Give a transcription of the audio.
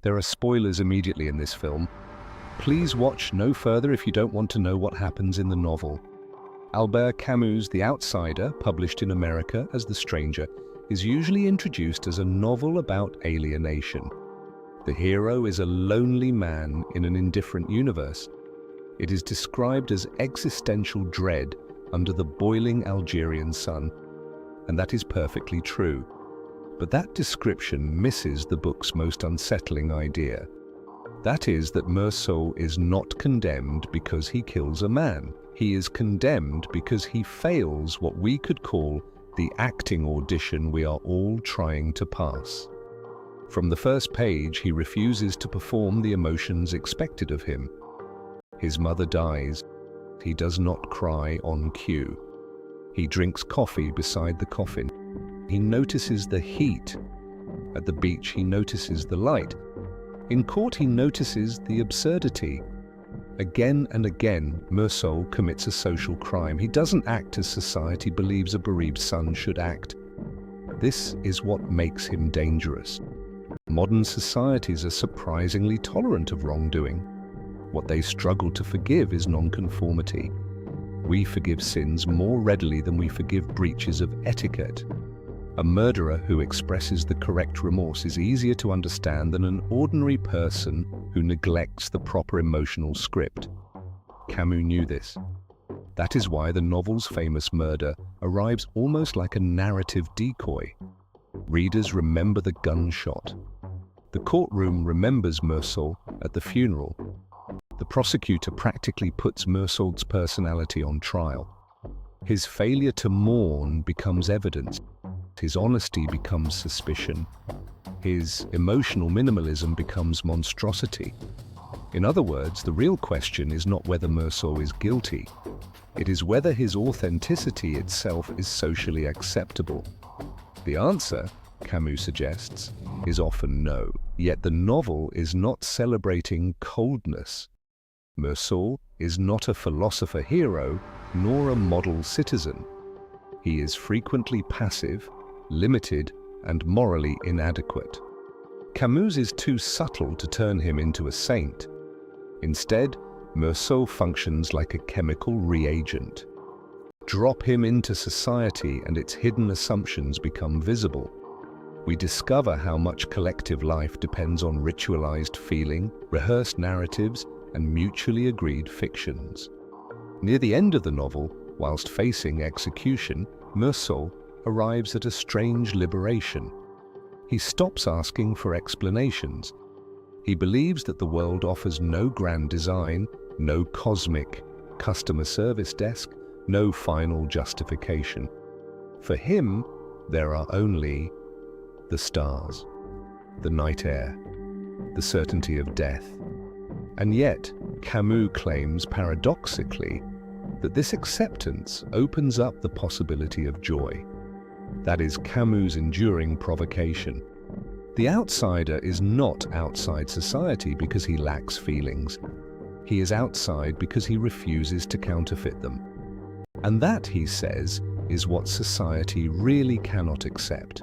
There are spoilers immediately in this film. Please watch no further if you don't want to know what happens in the novel. Albert Camus' The Outsider, published in America as The Stranger, is usually introduced as a novel about alienation. The hero is a lonely man in an indifferent universe. It is described as existential dread under the boiling Algerian sun, and that is perfectly true. But that description misses the book's most unsettling idea. That is that Meursault is not condemned because he kills a man. He is condemned because he fails what we could call the acting audition we are all trying to pass. From the first page, he refuses to perform the emotions expected of him. His mother dies. He does not cry on cue. He drinks coffee beside the coffin. He notices the heat. At the beach, he notices the light. In court, he notices the absurdity. Again and again, Meursault commits a social crime. He doesn't act as society believes a bereaved son should act. This is what makes him dangerous. Modern societies are surprisingly tolerant of wrongdoing. What they struggle to forgive is nonconformity. We forgive sins more readily than we forgive breaches of etiquette. A murderer who expresses the correct remorse is easier to understand than an ordinary person who neglects the proper emotional script. Camus knew this. That is why the novel's famous murder arrives almost like a narrative decoy. Readers remember the gunshot. The courtroom remembers Meursault at the funeral. The prosecutor practically puts Meursault's personality on trial. His failure to mourn becomes evidence. His honesty becomes suspicion. His emotional minimalism becomes monstrosity. In other words, the real question is not whether Meursault is guilty. It is whether his authenticity itself is socially acceptable. The answer, Camus suggests, is often no. Yet the novel is not celebrating coldness. Meursault is not a philosopher hero, nor a model citizen. He is frequently passive, limited, and morally inadequate. Camus is too subtle to turn him into a saint. Instead, Meursault functions like a chemical reagent. Drop him into society and its hidden assumptions become visible. We discover how much collective life depends on ritualized feeling, rehearsed narratives, and mutually agreed fictions. Near the end of the novel, whilst facing execution, Meursault arrives at a strange liberation. He stops asking for explanations. He believes that the world offers no grand design, no cosmic customer service desk, no final justification. For him, there are only the stars, the night air, the certainty of death. And yet, Camus claims paradoxically that this acceptance opens up the possibility of joy. That is Camus' enduring provocation. The outsider is not outside society because he lacks feelings. He is outside because he refuses to counterfeit them. And that, he says, is what society really cannot accept.